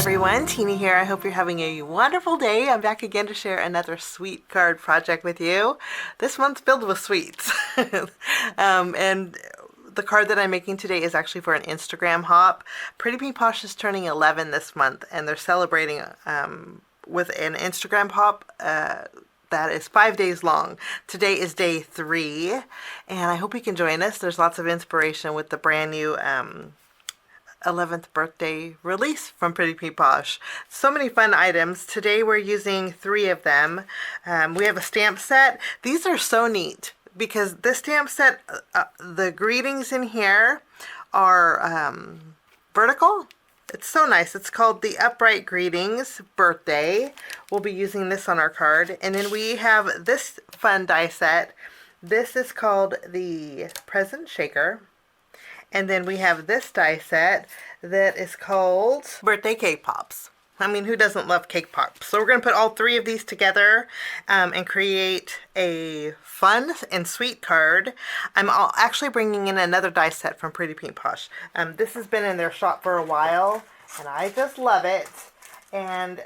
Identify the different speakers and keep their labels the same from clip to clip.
Speaker 1: everyone, Tina here. I hope you're having a wonderful day. I'm back again to share another sweet card project with you. This month's filled with sweets. And the card that I'm making today is actually for an Instagram hop. Pretty Pink Posh is turning 11 this month, and they're celebrating with an Instagram hop that is 5 days long. Today is day 3, and I hope you can join us. There's lots of inspiration with the brand new 11th birthday release from Pretty Pink Posh. So many fun items. Today we're using 3 of them. We have a stamp set. These are so neat because this stamp set, the greetings in here are vertical. It's so nice. It's called the Upright Greetings Birthday. We'll be using this on our card. And then we have this fun die set. This is called the Present Shaker. And then we have this die set that is called Birthday Cake Pops. I mean, who doesn't love cake pops? So we're going to put all 3 of these together and create a fun and sweet card. I'm actually bringing in another die set from Pretty Pink Posh. This has been in their shop for a while, and I just love it. And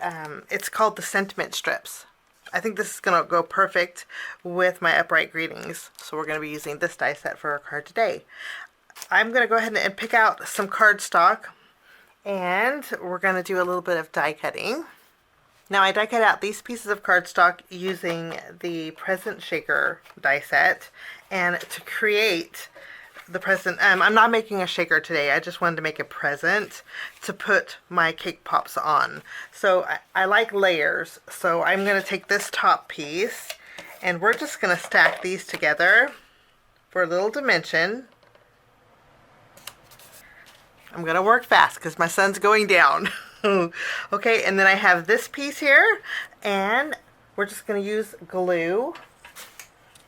Speaker 1: it's called the Sentiment Strips. I think this is going to go perfect with my Upright Greetings. So we're going to be using this die set for our card today. I'm going to go ahead and pick out some cardstock, and we're going to do a little bit of die cutting. Now I die cut out these pieces of cardstock using the Present Shaker die set, and to create the present, I'm not making a shaker today. I just wanted to make a present to put my cake pops on. So I like layers, so I'm going to take this top piece, and we're just going to stack these together for a little dimension. I'm going to work fast because my sun's going down. Okay, and then I have this piece here, and we're just going to use glue.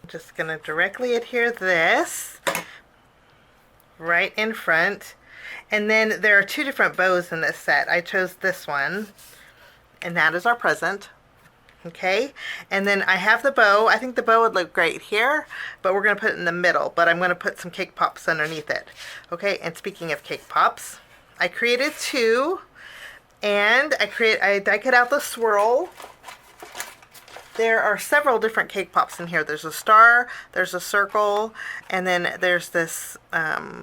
Speaker 1: I'm just going to directly adhere this right in front. And then there are 2 different bows in this set. I chose this one, and that is our present. Okay, and then I have the bow. I think the bow would look great here, but we're going to put it in the middle, but I'm going to put some cake pops underneath it. Okay, and speaking of cake pops, I created 2, and I die cut out the swirl. There are several different cake pops in here. There's a star, there's a circle, and then there's this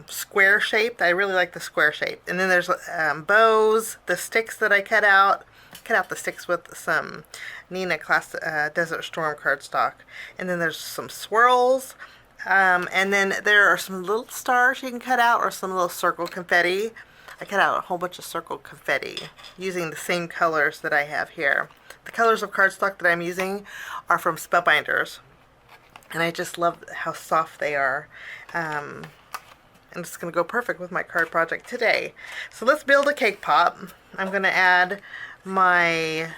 Speaker 1: square shape. I really like the square shape. And then there's bows, the sticks that I cut out. Cut out the sticks with some Nina Desert Storm cardstock. And then there's some swirls. And then there are some little stars you can cut out, or some little circle confetti. I cut out a whole bunch of circle confetti using the same colors that I have here. The colors of cardstock that I'm using are from Spellbinders. And I just love how soft they are. And it's going to go perfect with my card project today. So let's build a cake pop. I'm going to add my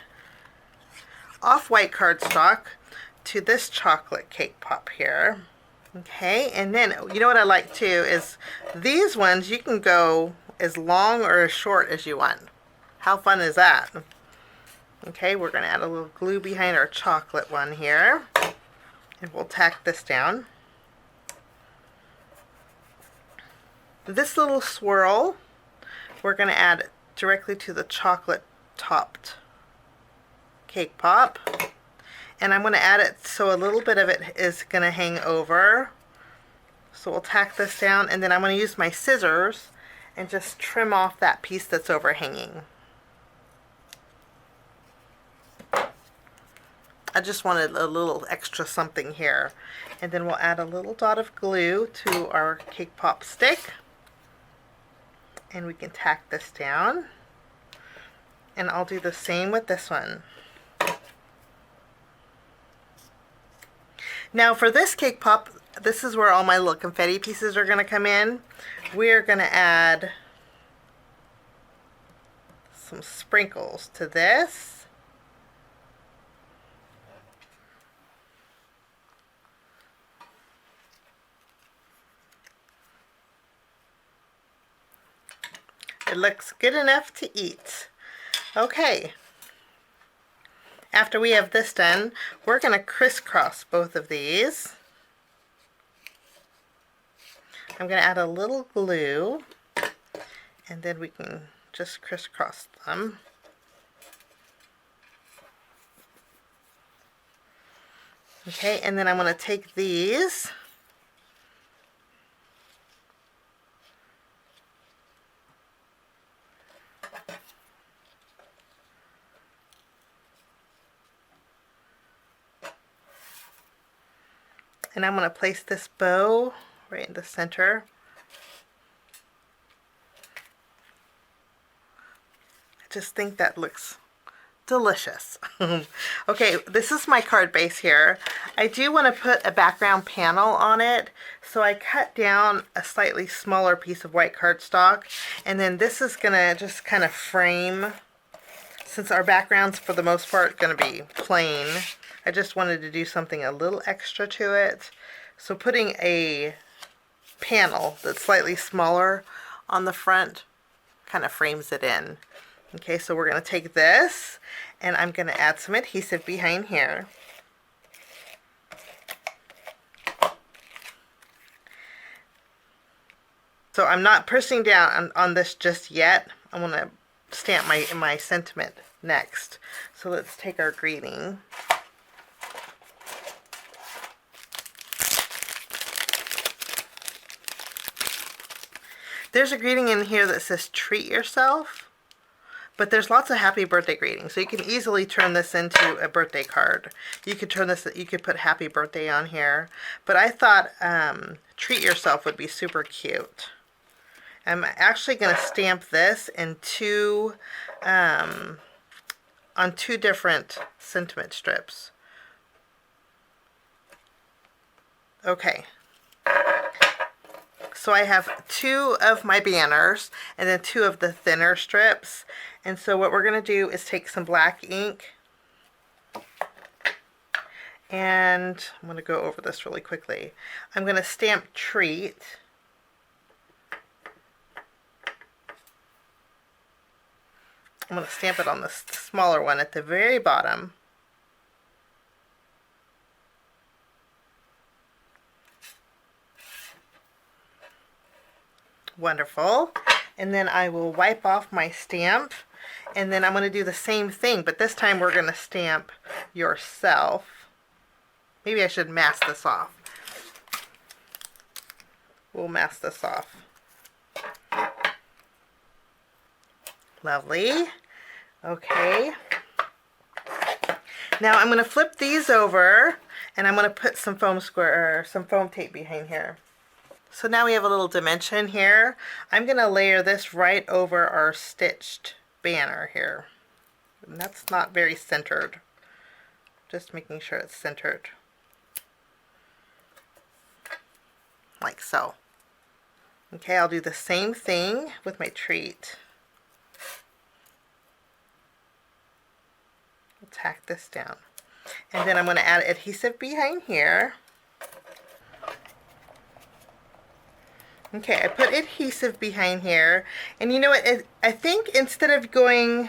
Speaker 1: off-white cardstock to this chocolate cake pop here. Okay, and then you know what I like too is these ones you can go as long or as short as you want. How fun is that? Okay, we're going to add a little glue behind our chocolate one here, and we'll tack this down. This little swirl we're going to add directly to the chocolate topped cake pop, and I'm going to add it so a little bit of it is going to hang over. So we'll tack this down, and then I'm going to use my scissors and just trim off that piece that's overhanging. I just wanted a little extra something here, and then we'll add a little dot of glue to our cake pop stick, and we can tack this down. And I'll do the same with this one. Now for this cake pop, this is where all my little confetti pieces are going to come in. We're going to add some sprinkles to this. It looks good enough to eat. Okay, after we have this done, we're going to crisscross both of these. I'm going to add a little glue, and then we can just crisscross them. Okay, and then I'm going to take these. And I'm going to place this bow right in the center. I just think that looks delicious. Okay, this is my card base here. I do want to put a background panel on it, so I cut down a slightly smaller piece of white cardstock, and then this is going to just kind of frame, since our background's for the most part going to be plain. I just wanted to do something a little extra to it. So putting a panel that's slightly smaller on the front kind of frames it in. Okay, so we're going to take this and I'm going to add some adhesive behind here. So I'm not pressing down on this just yet. I want to stamp my sentiment next. So let's take our greeting. There's a greeting in here that says treat yourself, but there's lots of happy birthday greetings. So you can easily turn this into a birthday card. You could put happy birthday on here, but I thought treat yourself would be super cute. I'm actually going to stamp this in on two different sentiment strips. Okay. So I have 2 of my banners and then 2 of the thinner strips. And so what we're going to do is take some black ink, and I'm going to go over this really quickly. I'm going to stamp treat. I'm going to stamp it on the smaller one at the very bottom. Wonderful. And then I will wipe off my stamp, and then I'm going to do the same thing, but this time we're going to stamp yourself. Maybe I should mask this off. We'll mask this off. Lovely. Okay. Now I'm going to flip these over, and I'm going to put some foam tape behind here. So now we have a little dimension here. I'm going to layer this right over our stitched banner here. And that's not very centered. Just making sure it's centered. Like so. Okay, I'll do the same thing with my treat. I'll tack this down. And then I'm going to add adhesive behind here. Okay, I put adhesive behind here, and you know what, I think instead of going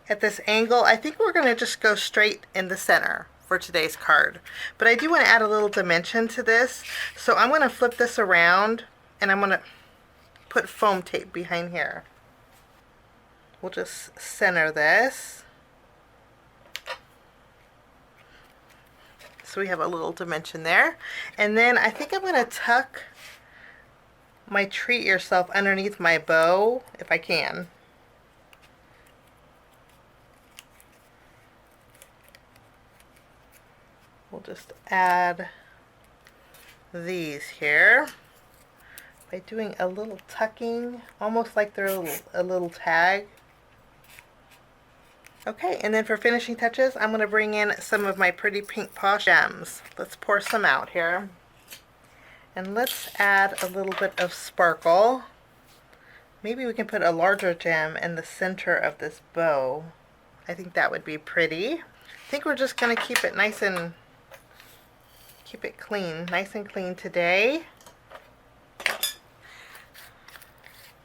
Speaker 1: at this angle, I think we're going to just go straight in the center for today's card. But I do want to add a little dimension to this, so I'm going to flip this around, and I'm going to put foam tape behind here. We'll just center this. So we have a little dimension there. And then I think I'm going to tuck my treat yourself underneath my bow, if I can. We'll just add these here by doing a little tucking, almost like they're a little tag. Okay, and then for finishing touches, I'm going to bring in some of my pretty Pink Posh gems. Let's pour some out here. And let's add a little bit of sparkle. Maybe we can put a larger gem in the center of this bow. I think that would be pretty. I think we're just going to keep it clean, nice and clean today.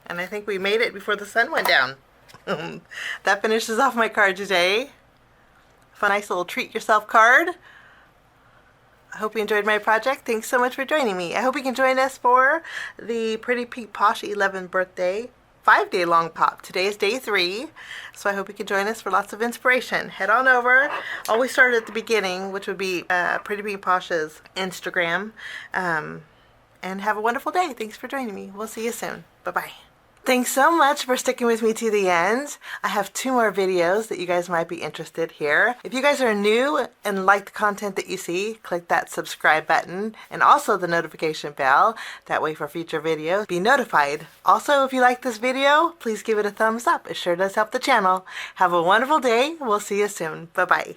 Speaker 1: And I think we made it before the sun went down. That finishes off my card today. A nice little treat yourself card. I hope you enjoyed my project. Thanks so much for joining me. I hope you can join us for the Pretty Pink Posh 11th birthday 5-day long pop. Today is day 3, so I hope you can join us for lots of inspiration. Head on over. Always start at the beginning, which would be Pretty Pink Posh's Instagram. And have a wonderful day. Thanks for joining me. We'll see you soon. Bye-bye. Thanks so much for sticking with me to the end. I have 2 more videos that you guys might be interested here. If you guys are new and like the content that you see, click that subscribe button and also the notification bell. That way for future videos, be notified. Also, if you like this video, please give it a thumbs up. It sure does help the channel. Have a wonderful day. We'll see you soon. Bye-bye.